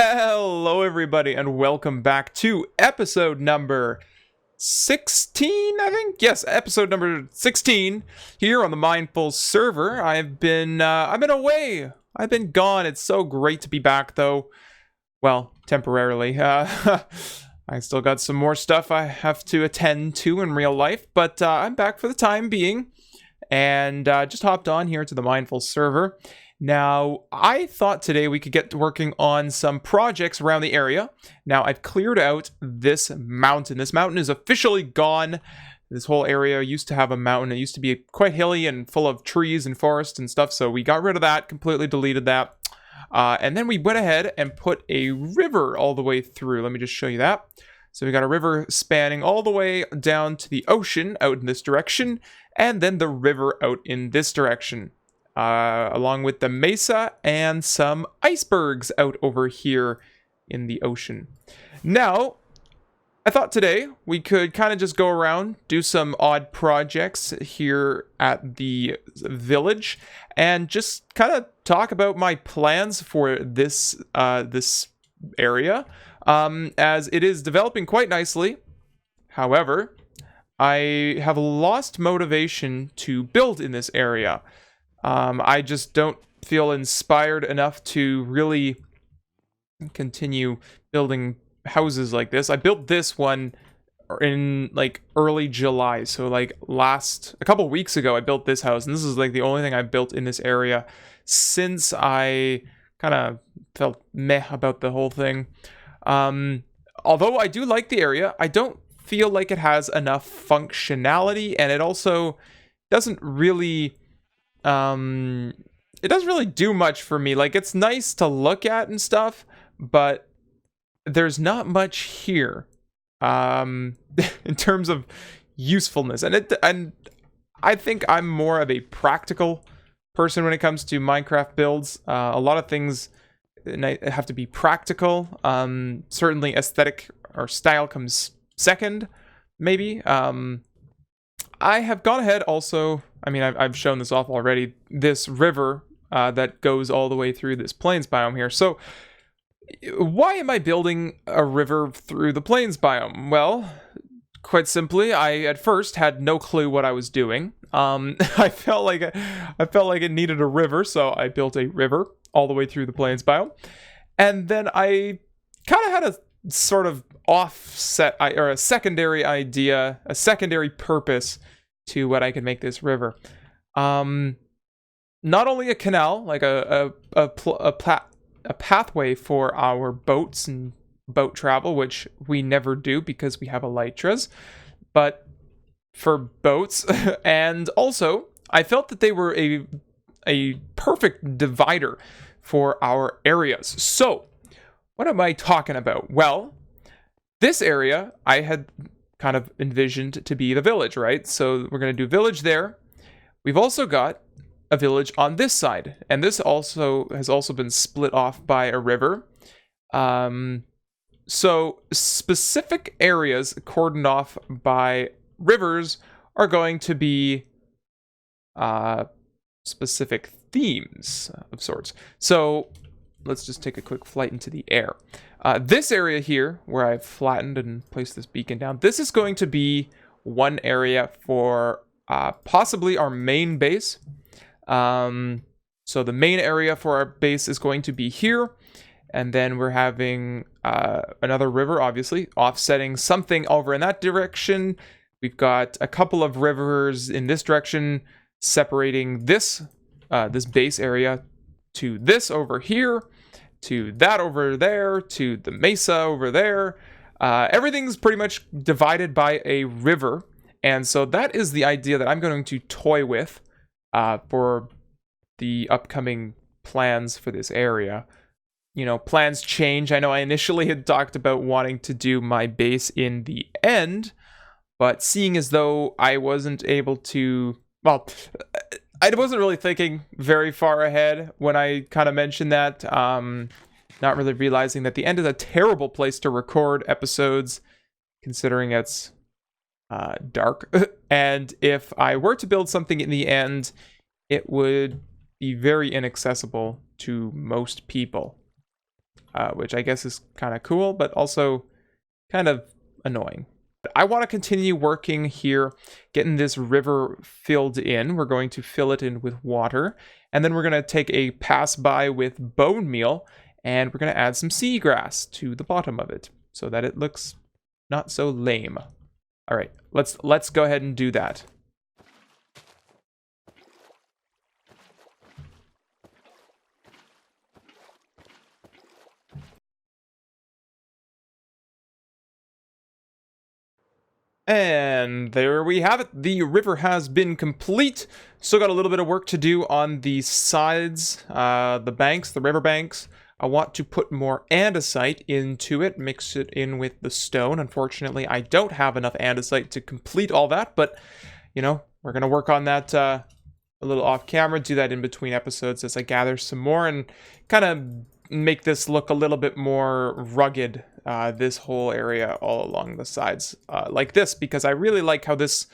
Hello, everybody, and welcome back to episode number 16, I think? Yes, episode number 16 here on the Mindful server. I've been away. I've been gone. It's so great to be back, though. Well, temporarily. I still got some more stuff I have to attend to in real life, but I'm back for the time being, and just hopped on here to the Mindful server. Now, I thought today we could get to working on some projects around the area. Now, I've cleared out this mountain. This mountain is officially gone. This whole area used to have a mountain. It used to be quite hilly and full of trees and forest and stuff, so we got rid of that, completely deleted that. And then we went ahead and put a river all the way through. Let me just show you that. So we got a river spanning all the way down to the ocean out in this direction, and then the river out in this direction. Along with the mesa and some icebergs out over here in the ocean. Now, I thought today we could kind of just go around, do some odd projects here at the village, and just kind of talk about my plans for this this area, as it is developing quite nicely. However, I have lost motivation to build in this area. I just don't feel inspired enough to really continue building houses like this. I built this one in like early July, so like a couple weeks ago I built this house, and this is like the only thing I've built in this area since I kind of felt meh about the whole thing. Although I do like the area, I don't feel like it has enough functionality, and it also doesn't really it doesn't really do much for me. Like, it's nice to look at and stuff, but there's not much here in terms of usefulness. And I think I'm more of a practical person when it comes to Minecraft builds. A lot of things have to be practical. Certainly aesthetic or style comes second, maybe. I have gone ahead also, I mean, I've shown this off already, this river that goes all the way through this plains biome here. So, why am I building a river through the plains biome? Well, quite simply, I at first had no clue what I was doing. I felt like it needed a river, so I built a river all the way through the plains biome. And then I kind of had a sort of offset or a secondary idea, a secondary purpose to what I could make this river. Not only a canal, like a pathway for our boats and boat travel, which we never do because we have elytras, but for boats. And also, I felt that they were a perfect divider for our areas. So, what am I talking about? Well, this area I had kind of envisioned to be the village, right? So we're going to do village there. We've also got a village on this side, and this has also been split off by a river. So specific areas cordoned off by rivers are going to be specific themes of sorts. So let's just take a quick flight into the air. This area here, where I've flattened and placed this beacon down, this is going to be one area for possibly our main base. So the main area for our base is going to be here. And then we're having another river, obviously, offsetting something over in that direction. We've got a couple of rivers in this direction separating this base area to this over here, to that over there, to the mesa over there. Everything's pretty much divided by a river. And so that is the idea that I'm going to toy with for the upcoming plans for this area. You know, plans change. I know I initially had talked about wanting to do my base in the end, but seeing as though I wasn't able to, well, I wasn't really thinking very far ahead when I kind of mentioned that. Not really realizing that the end is a terrible place to record episodes, considering it's dark. And if I were to build something in the end, it would be very inaccessible to most people. which I guess is kind of cool, but also kind of annoying. I want to continue working here, getting this river filled in. We're going to fill it in with water, and then we're going to take a pass by with bone meal, and we're going to add some seagrass to the bottom of it so that it looks not so lame. All right, let's go ahead and do that. And there we have it. The river has been complete. Still got a little bit of work to do on the sides, the banks, the river banks. I want to put more andesite into it, mix it in with the stone. Unfortunately, I don't have enough andesite to complete all that, but, you know, we're going to work on that a little off camera, do that in between episodes as I gather some more and kind of make this look a little bit more rugged, this whole area all along the sides like this, because I really like how this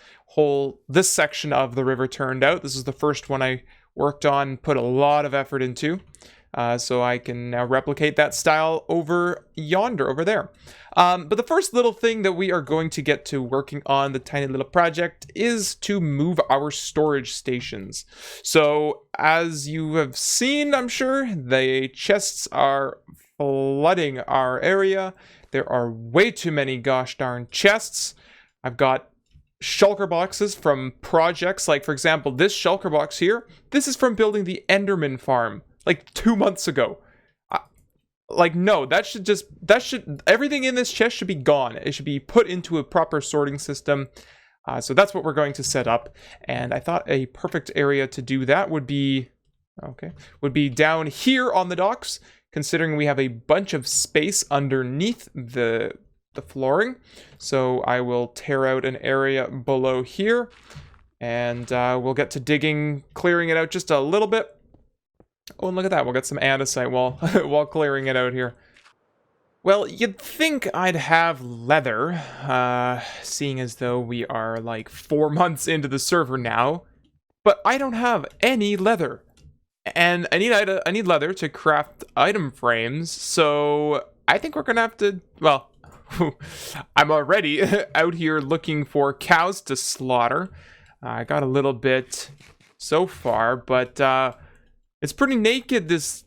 section of the river turned out. This is the first one I worked on, put a lot of effort into. So I can now replicate that style over yonder, over there. But the first little thing that we are going to get to working on the tiny little project is to move our storage stations. So as you have seen, I'm sure, the chests are flooding our area. There are way too many gosh darn chests. I've got shulker boxes from projects, like for example, this shulker box here. This is from building the enderman farm. Like 2 months ago. Like, no, everything in this chest should be gone. It should be put into a proper sorting system. So that's what we're going to set up. And I thought a perfect area to do that would be down here on the docks, considering we have a bunch of space underneath the flooring. So I will tear out an area below here, and we'll get to digging, clearing it out just a little bit. Oh, and look at that. We'll get some andesite while clearing it out here. Well, you'd think I'd have leather, seeing as though we are like 4 months into the server now. But I don't have any leather. And I need leather to craft item frames, so I think we're gonna have to, well, I'm already out here looking for cows to slaughter. I got a little bit so far, but it's pretty naked, this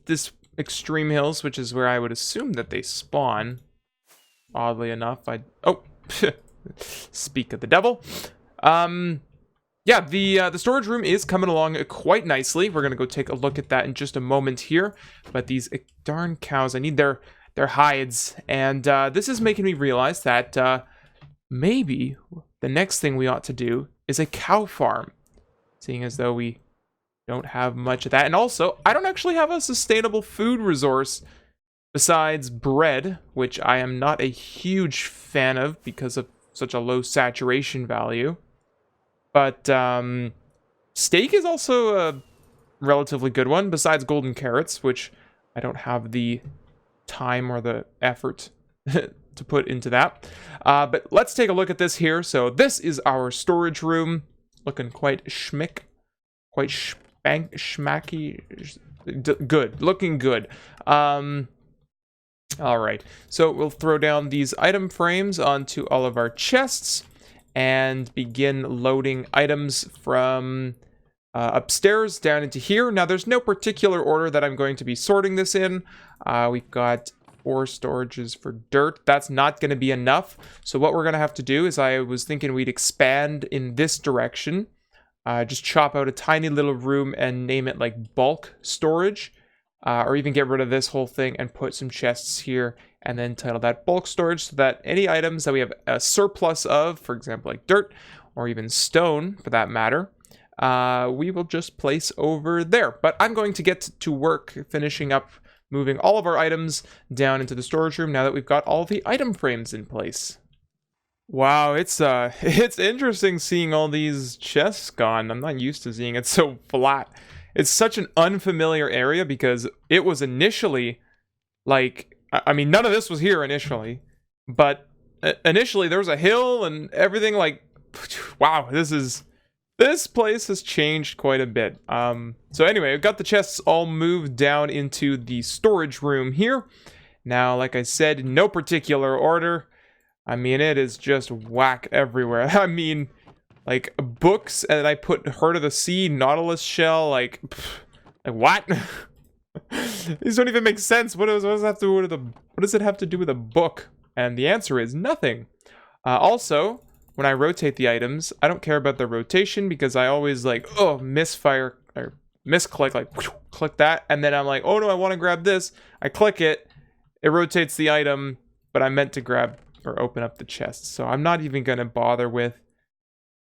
extreme hills, which is where I would assume that they spawn. Oddly enough, speak of the devil. Yeah, the storage room is coming along quite nicely. We're gonna go take a look at that in just a moment here. But these darn cows, I need their hides, and this is making me realize that maybe the next thing we ought to do is a cow farm, seeing as though we don't have much of that. And also, I don't actually have a sustainable food resource besides bread, which I am not a huge fan of because of such a low saturation value. But steak is also a relatively good one, besides golden carrots, which I don't have the time or the effort to put into that. But let's take a look at this here. So this is our storage room, looking quite schmick, quite schmacky, good, looking good. All right, so we'll throw down these item frames onto all of our chests and begin loading items from upstairs down into here. Now, there's no particular order that I'm going to be sorting this in. We've got 4 storages for dirt. That's not going to be enough. So what we're going to have to do is, I was thinking we'd expand in this direction. Just chop out a tiny little room and name it like bulk storage. Or even get rid of this whole thing and put some chests here and then title that bulk storage, so that any items that we have a surplus of, for example, like dirt or even stone for that matter, we will just place over there. But I'm going to get to work finishing up moving all of our items down into the storage room now that we've got all the item frames in place. Wow, it's interesting seeing all these chests gone. I'm not used to seeing it so flat. It's such an unfamiliar area because it was initially like, I mean, none of this was here initially, but initially there was a hill and everything. Like, wow, this place has changed quite a bit. So anyway, I've got the chests all moved down into the storage room here, Now, like I said, in no particular order. I mean, it is just whack everywhere. I mean, like, books, and I put Heart of the Sea, Nautilus shell, like what? These don't even make sense. What does it have to do with what does it have to do with a book? And the answer is nothing. Also, when I rotate the items, I don't care about the rotation because I always like, misfire or misclick, like click that, and then I'm like, oh no, I want to grab this. I click it, it rotates the item, but I meant to grab or open up the chest. So I'm not even gonna bother with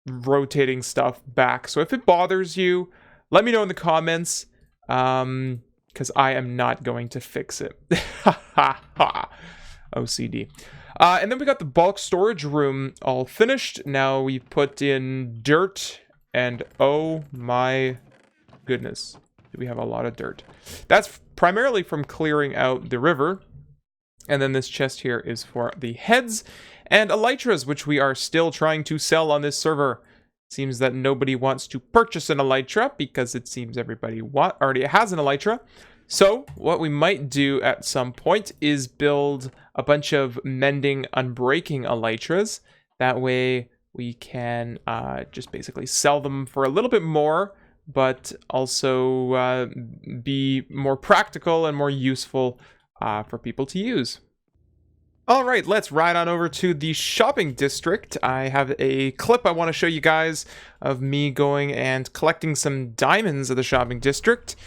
rotating stuff back. So if it bothers you, let me know in the comments, because I am not going to fix it. OCD. And then we got the bulk storage room all finished. Now we put in dirt, and oh my goodness, we have a lot of dirt. That's primarily from clearing out the river. And then this chest here is for the heads and elytras, which we are still trying to sell on this server. Seems that nobody wants to purchase an elytra because it seems everybody already has an elytra. So what we might do at some point is build a bunch of mending, unbreaking elytras. That way we can just basically sell them for a little bit more, but also be more practical and more useful for people to use. All right, let's ride on over to the shopping district. I have a clip I want to show you guys of me going and collecting some diamonds at the shopping district.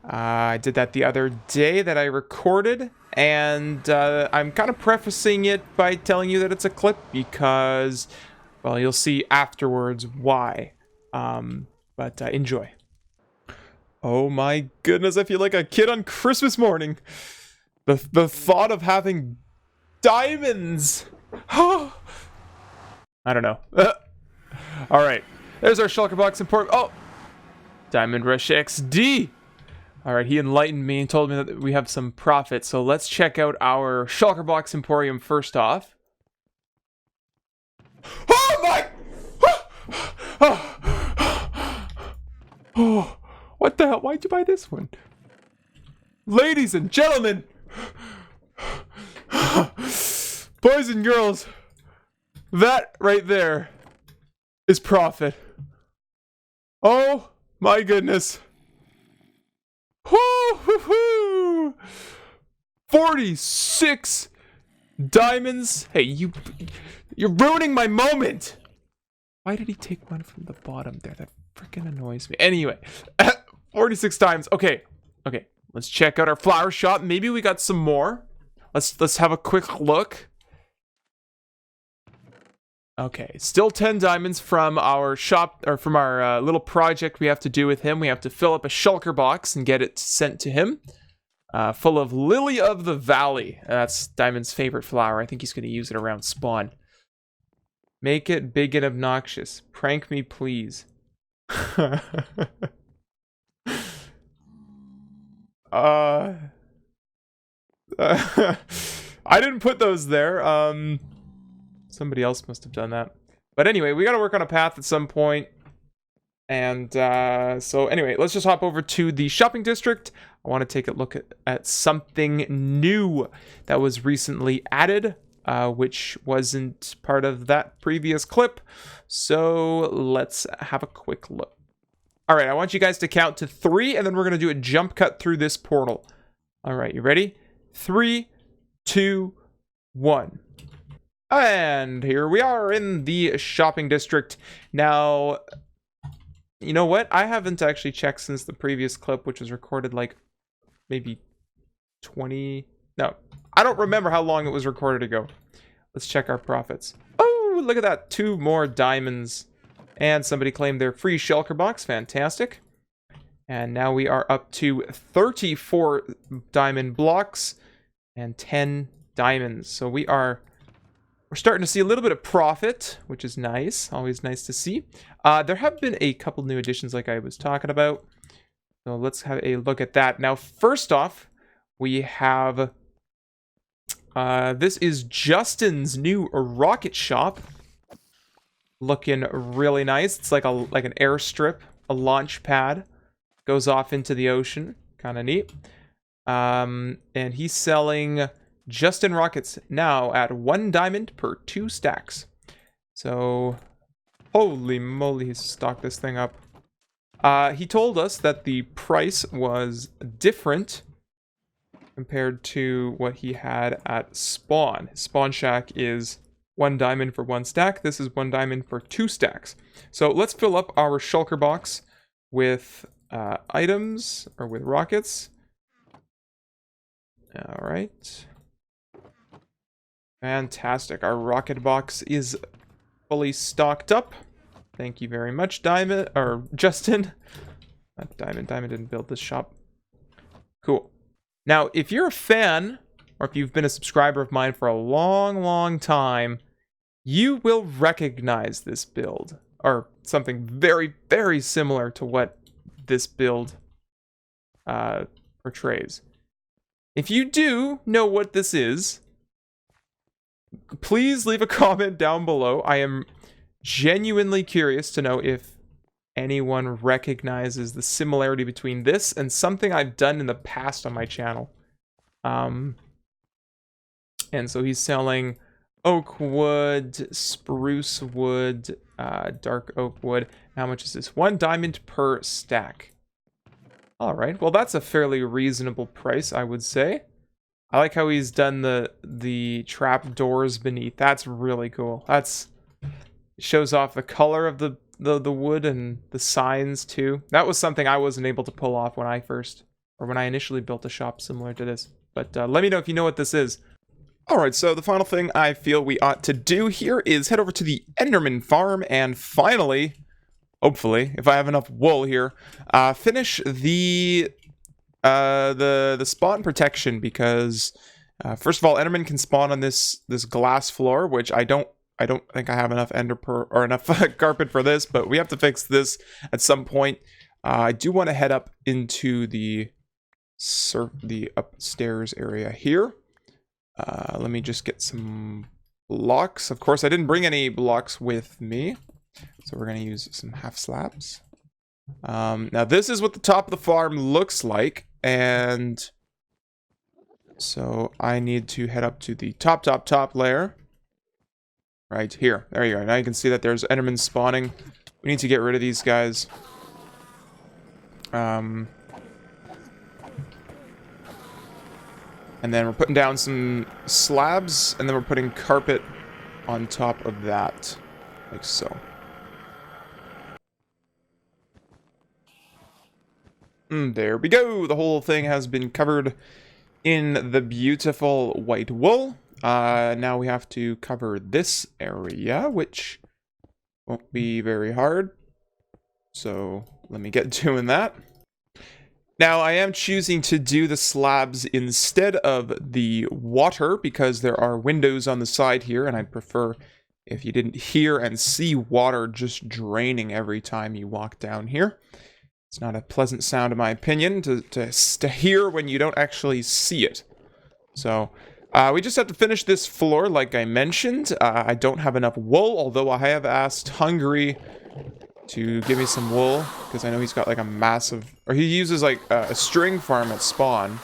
I did that the other day that I recorded, and I'm kind of prefacing it by telling you that it's a clip because, well, you'll see afterwards why. But enjoy. Oh my goodness, I feel like a kid on Christmas morning. The thought of having diamonds. I don't know. All right, there's our shulker box import. Oh, Diamond Rush XD. All right, he enlightened me and told me that we have some profit. So let's check out our shulker box emporium first off. Oh my! Oh, what the hell? Why'd you buy this one? Ladies and gentlemen, boys and girls, that right there is profit. Oh my goodness. 46 diamonds. Hey, you're ruining my moment. Why did he take one from the bottom there? That freaking annoys me. Anyway, 46 times. Okay. Let's check out our flower shop. Maybe we got some more. Let's have a quick look. Okay, still 10 diamonds from our shop, or from our little project we have to do with him. We have to fill up a shulker box and get it sent to him. Full of Lily of the Valley. That's Diamond's favorite flower. I think he's going to use it around spawn. Make it big and obnoxious. Prank me, please. I didn't put those there. Somebody else must have done that. But anyway, we got to work on a path at some point. And so anyway, let's just hop over to the shopping district. I want to take a look at something new that was recently added, which wasn't part of that previous clip. So let's have a quick look. All right, I want you guys to count to 3, and then we're going to do a jump cut through this portal. All right, you ready? 3, 2, 1. And here we are in the shopping district. Now, you know what? I haven't actually checked since the previous clip, which was recorded like maybe 20... No, I don't remember how long it was recorded ago. Let's check our profits. Oh, look at that. 2 more diamonds. And somebody claimed their free shulker box. Fantastic. And now we are up to 34 diamond blocks and 10 diamonds. So we're starting to see a little bit of profit, which is nice. Always nice to see. There have been a couple new additions like I was talking about. So let's have a look at that. Now, first off, we have... this is Justin's new rocket shop. Looking really nice. It's like an airstrip, a launch pad. Goes off into the ocean. Kind of neat. And he's selling Justin rockets now at 1 diamond per 2 stacks. So, holy moly, he's stocked this thing up. He told us that the price was different compared to what he had at spawn. His spawn shack is 1 diamond for 1 stack. This is 1 diamond for 2 stacks. So let's fill up our shulker box with items, or with rockets. Alright. Fantastic. Our rocket box is fully stocked up. Thank you very much, Diamond, or Justin. Not Diamond. Diamond didn't build this shop. Cool. Now, if you're a fan, or if you've been a subscriber of mine for a long, long time, you will recognize this build, or something very, very similar to what this build portrays. If you do know what this is, please leave a comment down below. I am genuinely curious to know if anyone recognizes the similarity between this and something I've done in the past on my channel. And so he's selling oak wood, spruce wood, dark oak wood. How much is this? 1 diamond per stack. All right, well, that's a fairly reasonable price, I would say. I like how he's done the trap doors beneath. That's really cool. It shows off the color of the wood and the signs too. That was something I wasn't able to pull off when I initially built a shop similar to this. But let me know if you know what this is. Alright, so the final thing I feel we ought to do here is head over to the enderman farm and finally, hopefully, if I have enough wool here, finish the spawn protection, because first of all, enderman can spawn on this glass floor, which I don't think I have enough or enough carpet for this, but we have to fix this at some point. I do want to head up into the upstairs area here. Let me just get some blocks. Of course, I didn't bring any blocks with me, so we're going to use some half slabs. Now, this is what the top of the farm looks like, and so I need to head up to the top layer. Right here. There you go. Now you can see that there's endermen spawning. We need to get rid of these guys. And then we're putting down some slabs, and then we're putting carpet on top of that, like so. There we go. The whole thing has been covered in the beautiful white wool. Now we have to cover this area, which won't be very hard. So let me get doing that. Now, I am choosing to do the slabs instead of the water because there are windows on the side here, and I'd prefer if you didn't hear and see water just draining every time you walk down here. It's not a pleasant sound, in my opinion, to hear when you don't actually see it. So, we just have to finish this floor, like I mentioned. I don't have enough wool, although I have asked Hungry to give me some wool, because I know he's got like a massive, or he uses like a string farm at spawn,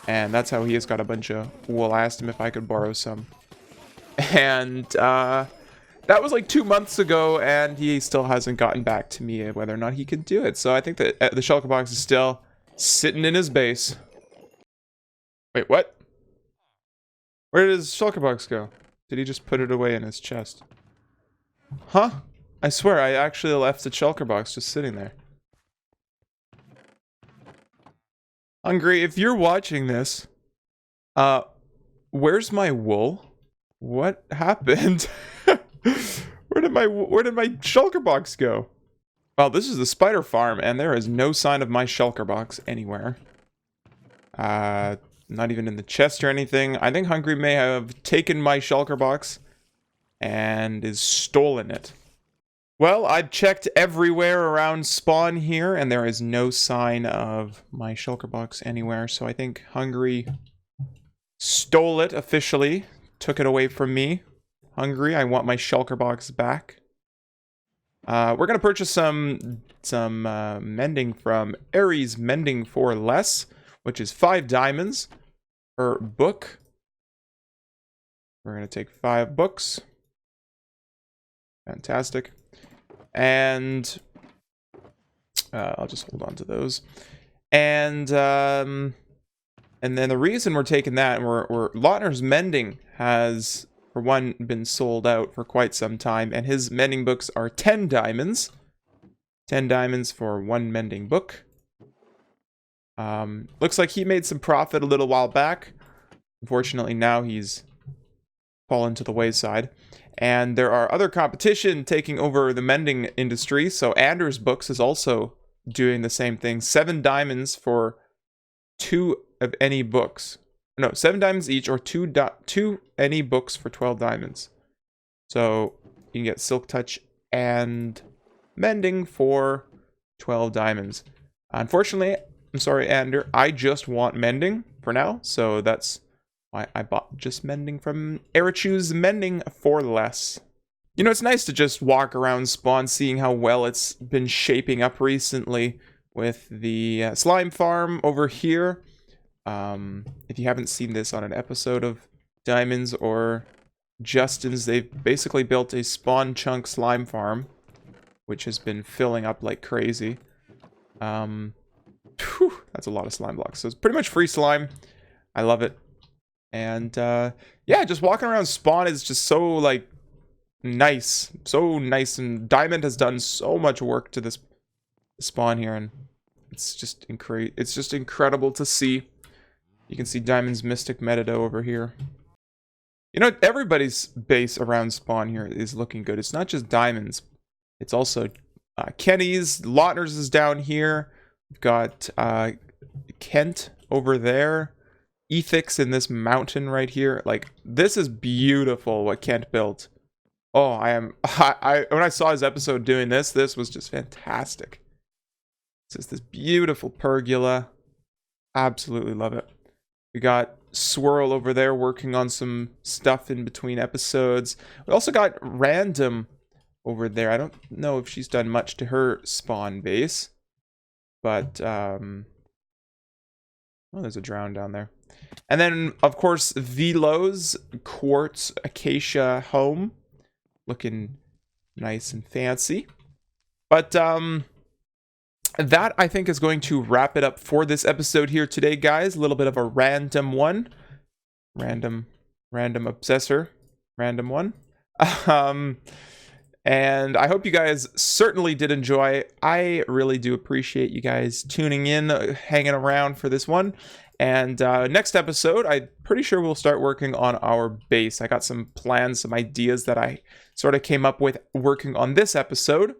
and that's how he has got a bunch of wool. I asked him if I could borrow some, and that was like 2 months ago, and he still hasn't gotten back to me whether or not he could do it. So I think that the shulker box is still sitting in his base. Wait, what? Where did his shulker box go? Did he just put it away in his chest? Huh? I swear, I actually left the shulker box just sitting there. Hungry, if you're watching this, where's my wool? What happened? Where did my shulker box go? Well, this is the spider farm, and there is no sign of my shulker box anywhere. Not even in the chest or anything. I think Hungry may have taken my shulker box and is stolen it. Well, I've checked everywhere around spawn here, and there is no sign of my shulker box anywhere, so I think Hungry stole it officially, took it away from me. Hungry, I want my shulker box back. We're going to purchase some mending from Aries Mending for Less, which is 5 diamonds per book. We're going to take 5 books. Fantastic. And I'll just hold on to those. And then the reason we're taking that, and we're Lautner's mending has, for one, been sold out for quite some time, and his mending books are 10 diamonds. 10 diamonds for 1 mending book. Looks like he made some profit a little while back. Unfortunately, now he's fallen to the wayside. And there are other competition taking over the mending industry, so Anders Books is also doing the same thing. 7 diamonds for 2 of any books. No, 7 diamonds each, or 2 any books for 12 diamonds. So you can get Silk Touch and mending for 12 diamonds. Unfortunately, I'm sorry, Ander, I just want mending for now, so that's why I bought just mending from Erichu's Mending for less. You know, it's nice to just walk around spawn, seeing how well it's been shaping up recently with the slime farm over here. If you haven't seen this on an episode of Diamonds or Justin's, they've basically built a spawn chunk slime farm, which has been filling up like crazy. That's a lot of slime blocks. So it's pretty much free slime. I love it. And yeah, just walking around spawn is just so like nice. So nice. And Diamond has done so much work to this spawn here, and it's just incredible to see. You can see Diamond's Mystic Metadoe over here. You know, everybody's base around spawn here is looking good. It's not just Diamond's. It's also Kenny's. Lautner's is down here. We've got Kent over there. Ethix in this mountain right here. Like, this is beautiful what Kent built. Oh, when I saw his episode doing this was just fantastic. It's just this beautiful pergola. Absolutely love it. We got Swirl over there working on some stuff in between episodes. We also got Random over there. I don't know if she's done much to her spawn base, but oh, there's a drown down there. And then, of course, Velo's Quartz Acacia home, looking nice and fancy. But that, I think, is going to wrap it up for this episode here today, guys. A little bit of a random one. Random obsessor. Random one. And I hope you guys certainly did enjoy. I really do appreciate you guys tuning in, hanging around for this one. And next episode, I'm pretty sure we'll start working on our base. I got some plans, some ideas that I sort of came up with working on this episode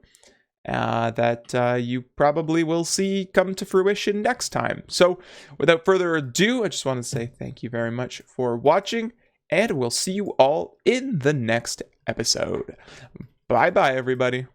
that you probably will see come to fruition next time. So without further ado, I just want to say thank you very much for watching, and we'll see you all in the next episode. Bye-bye, everybody.